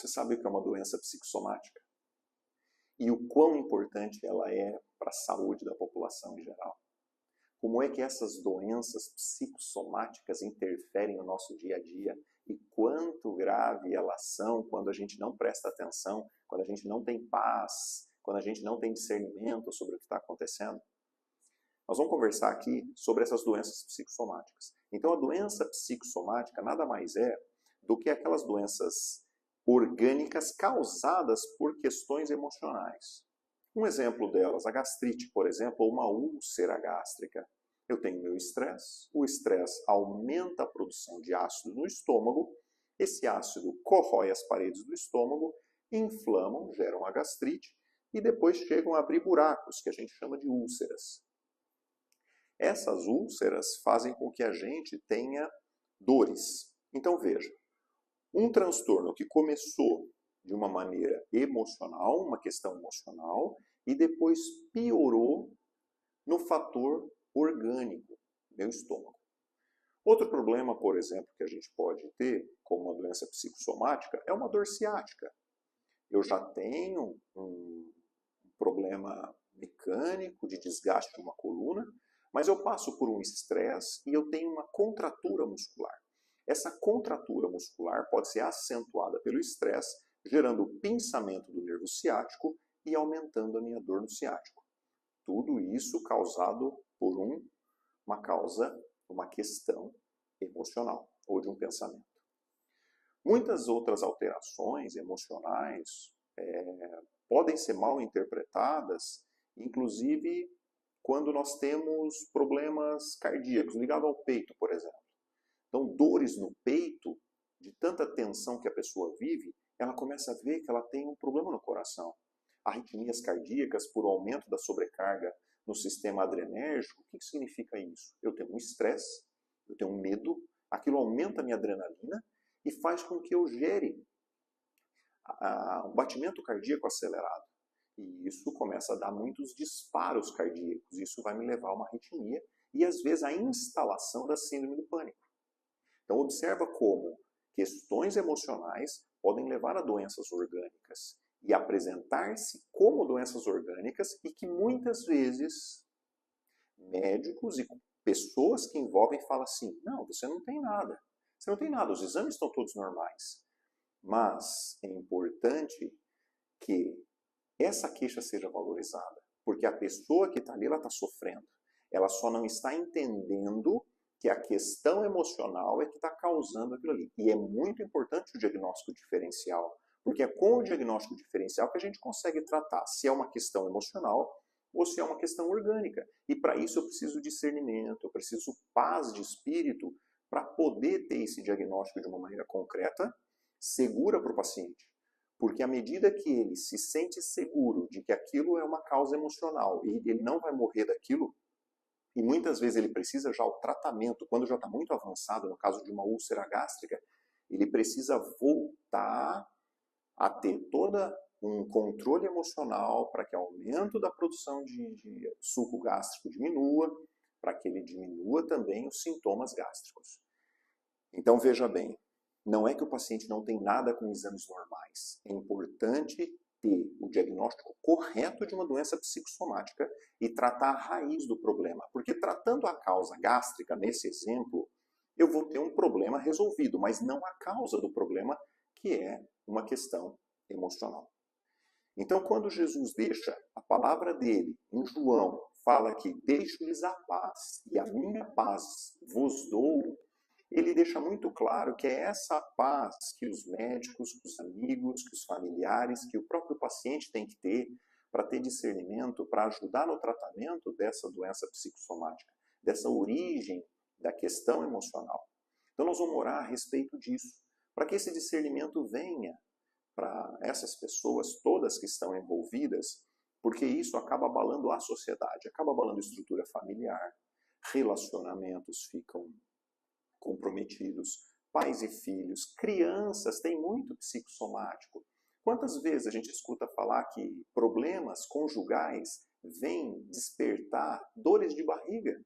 Você sabe o que é uma doença psicossomática? E o quão importante ela é para a saúde da população em geral? Como é que essas doenças psicossomáticas interferem no nosso dia a dia e quanto grave elas são quando a gente não presta atenção, quando a gente não tem paz, quando a gente não tem discernimento sobre o que está acontecendo? Nós vamos conversar aqui sobre essas doenças psicossomáticas. Então, a doença psicossomática nada mais é do que aquelas doenças orgânicas causadas por questões emocionais. Um exemplo delas, a gastrite, por exemplo, ou uma úlcera gástrica. Eu tenho meu estresse, o estresse aumenta a produção de ácido no estômago, esse ácido corrói as paredes do estômago, inflamam, geram a gastrite e depois chegam a abrir buracos, que a gente chama de úlceras. Essas úlceras fazem com que a gente tenha dores. Então veja, um transtorno que começou de uma maneira emocional, uma questão emocional, e depois piorou no fator orgânico, meu estômago. Outro problema, por exemplo, que a gente pode ter, como uma doença psicossomática, é uma dor ciática. Eu já tenho um problema mecânico de desgaste de uma coluna, mas eu passo por um estresse e eu tenho uma contratura muscular. Essa contratura muscular pode ser acentuada pelo estresse, gerando pinçamento do nervo ciático e aumentando a minha dor no ciático. Tudo isso causado por uma causa, uma questão emocional ou de um pensamento. Muitas outras alterações emocionais podem ser mal interpretadas, inclusive quando nós temos problemas cardíacos ligados ao peito, por exemplo. Então, dores no peito, de tanta tensão que a pessoa vive, ela começa a ver que ela tem um problema no coração. Arritmias cardíacas por aumento da sobrecarga no sistema adrenérgico. O que significa isso? Eu tenho um estresse, eu tenho um medo, aquilo aumenta a minha adrenalina e faz com que eu gere um batimento cardíaco acelerado. E isso começa a dar muitos disparos cardíacos. Isso vai me levar a uma arritmia e, às vezes, a instalação da síndrome do pânico. Então, observa como questões emocionais podem levar a doenças orgânicas e apresentar-se como doenças orgânicas e que muitas vezes médicos e pessoas que envolvem falam assim, não, você não tem nada. Você não tem nada, os exames estão todos normais. Mas é importante que essa queixa seja valorizada, porque a pessoa que está ali, ela está sofrendo. Ela só não está entendendo que a questão emocional é que está causando aquilo ali. E é muito importante o diagnóstico diferencial, porque é com o diagnóstico diferencial que a gente consegue tratar se é uma questão emocional ou se é uma questão orgânica. E para isso eu preciso discernimento, eu preciso paz de espírito para poder ter esse diagnóstico de uma maneira concreta, segura para o paciente. Porque à medida que ele se sente seguro de que aquilo é uma causa emocional e ele não vai morrer daquilo, e muitas vezes ele precisa já o tratamento, quando já está muito avançado, no caso de uma úlcera gástrica, ele precisa voltar a ter todo um controle emocional para que o aumento da produção de suco gástrico diminua, para que ele diminua também os sintomas gástricos. Então veja bem, não é que o paciente não tem nada com exames normais. É importante ter o diagnóstico correto de uma doença psicossomática e tratar a raiz do problema. Porque tratando a causa gástrica, nesse exemplo, eu vou ter um problema resolvido, mas não a causa do problema, que é uma questão emocional. Então, quando Jesus deixa a palavra dele em João, fala que deixo-lhes a paz e a minha paz vos dou, ele deixa muito claro que é essa paz que os médicos, que os amigos, que os familiares, que o próprio paciente tem que ter para ter discernimento, para ajudar no tratamento dessa doença psicossomática, dessa origem da questão emocional. Então nós vamos orar a respeito disso, para que esse discernimento venha para essas pessoas todas que estão envolvidas, porque isso acaba abalando a sociedade, acaba abalando a estrutura familiar, relacionamentos ficam comprometidos, pais e filhos, crianças, tem muito psicossomático. Quantas vezes a gente escuta falar que problemas conjugais vêm despertar dores de barriga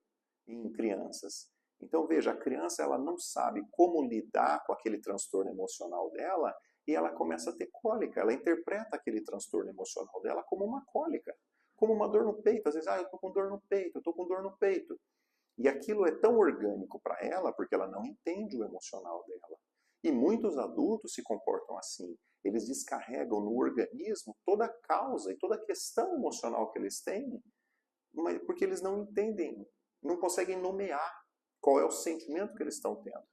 em crianças? Então veja, a criança ela não sabe como lidar com aquele transtorno emocional dela e ela começa a ter cólica. Ela interpreta aquele transtorno emocional dela como uma cólica, como uma dor no peito. Às vezes, eu estou com dor no peito, eu estou com dor no peito. E aquilo é tão orgânico para ela porque ela não entende o emocional dela. E muitos adultos se comportam assim. Eles descarregam no organismo toda a causa e toda a questão emocional que eles têm, mas porque eles não entendem, não conseguem nomear qual é o sentimento que eles estão tendo.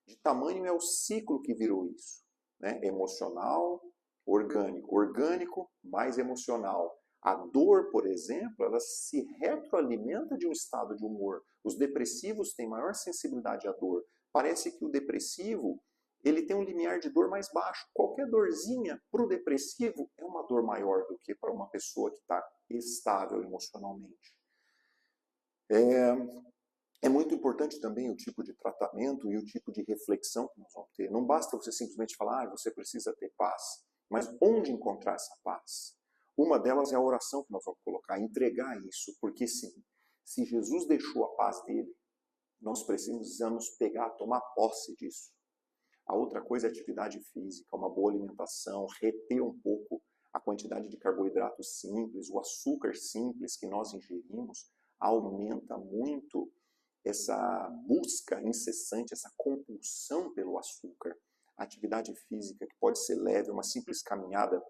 De tamanho é o ciclo que virou isso, né? Emocional, orgânico. Orgânico mais emocional. A dor, por exemplo, ela se retroalimenta de um estado de humor. Os depressivos têm maior sensibilidade à dor. Parece que o depressivo ele tem um limiar de dor mais baixo. Qualquer dorzinha para o depressivo é uma dor maior do que para uma pessoa que está estável emocionalmente. É muito importante também o tipo de tratamento e o tipo de reflexão que nós vamos ter. Não basta você simplesmente falar, você precisa ter paz, mas onde encontrar essa paz? Uma delas é a oração que nós vamos colocar, entregar isso, porque se Jesus deixou a paz dele, nós precisamos pegar, tomar posse disso. A outra coisa é a atividade física, uma boa alimentação, reter um pouco a quantidade de carboidratos simples, o açúcar simples que nós ingerimos, aumenta muito essa busca incessante, essa compulsão pelo açúcar. A atividade física, que pode ser leve, uma simples caminhada,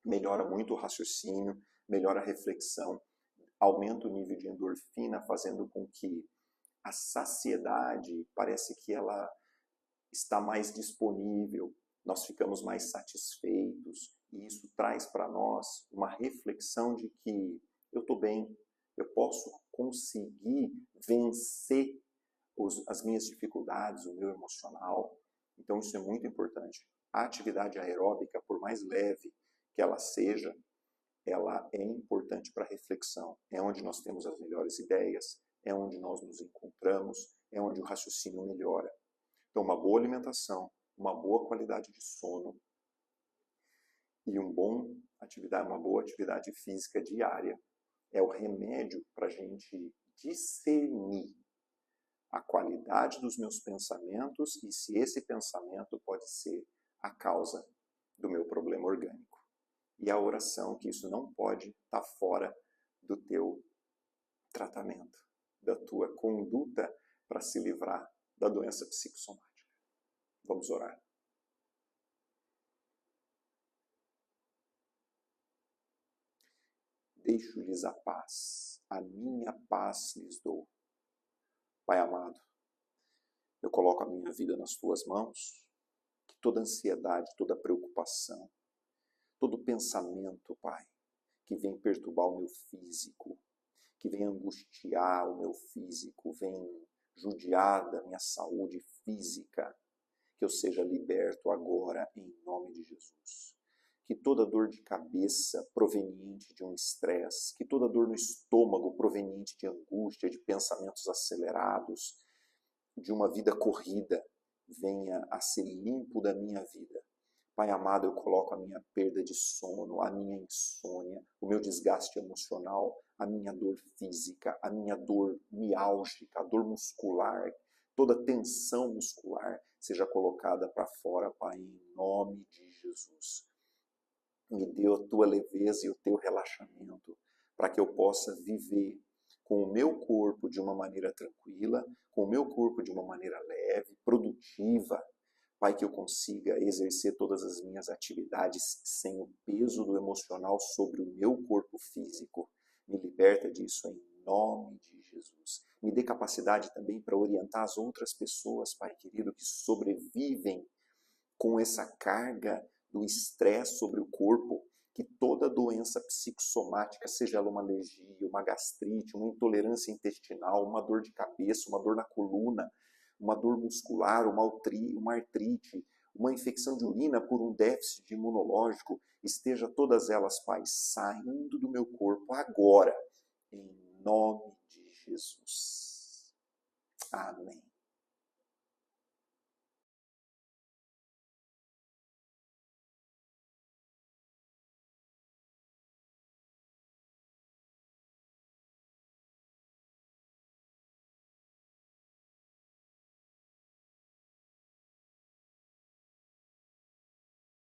melhora muito o raciocínio, melhora a reflexão, aumenta o nível de endorfina, fazendo com que a saciedade parece que ela está mais disponível, nós ficamos mais satisfeitos, e isso traz para nós uma reflexão de que eu estou bem, eu posso conseguir vencer as minhas dificuldades, o meu emocional. Então isso é muito importante. A atividade aeróbica, por mais leve que ela seja, ela é importante para a reflexão. É onde nós temos as melhores ideias, é onde nós nos encontramos, é onde o raciocínio melhora. Então, uma boa alimentação, uma boa qualidade de sono e uma boa atividade física diária é o remédio para a gente discernir a qualidade dos meus pensamentos e se esse pensamento pode ser a causa do meu problema orgânico. E a oração, que isso não pode estar fora do teu tratamento, da tua conduta para se livrar da doença psicossomática. Vamos orar. Deixo-lhes a paz, a minha paz lhes dou. Pai amado, eu coloco a minha vida nas tuas mãos, que toda ansiedade, toda preocupação, todo pensamento, Pai, que vem perturbar o meu físico, que vem angustiar o meu físico, vem judiar da minha saúde física, que eu seja liberto agora em nome de Jesus. Que toda dor de cabeça proveniente de um estresse, que toda dor no estômago proveniente de angústia, de pensamentos acelerados, de uma vida corrida, venha a ser limpo da minha vida. Pai amado, eu coloco a minha perda de sono, a minha insônia, o meu desgaste emocional, a minha dor física, a minha dor miálgica, a dor muscular, toda tensão muscular seja colocada para fora, Pai, em nome de Jesus. Me dê a tua leveza e o teu relaxamento, para que eu possa viver com o meu corpo de uma maneira tranquila, com o meu corpo de uma maneira leve, produtiva. Pai, que eu consiga exercer todas as minhas atividades sem o peso do emocional sobre o meu corpo físico. Me liberta disso em nome de Jesus. Me dê capacidade também para orientar as outras pessoas, Pai querido, que sobrevivem com essa carga do estresse sobre o corpo, que toda doença psicossomática, seja ela uma alergia, uma gastrite, uma intolerância intestinal, uma dor de cabeça, uma dor na coluna, uma dor muscular, uma artrite, uma infecção de urina por um déficit imunológico, esteja todas elas, Pai, saindo do meu corpo agora, em nome de Jesus. Amém.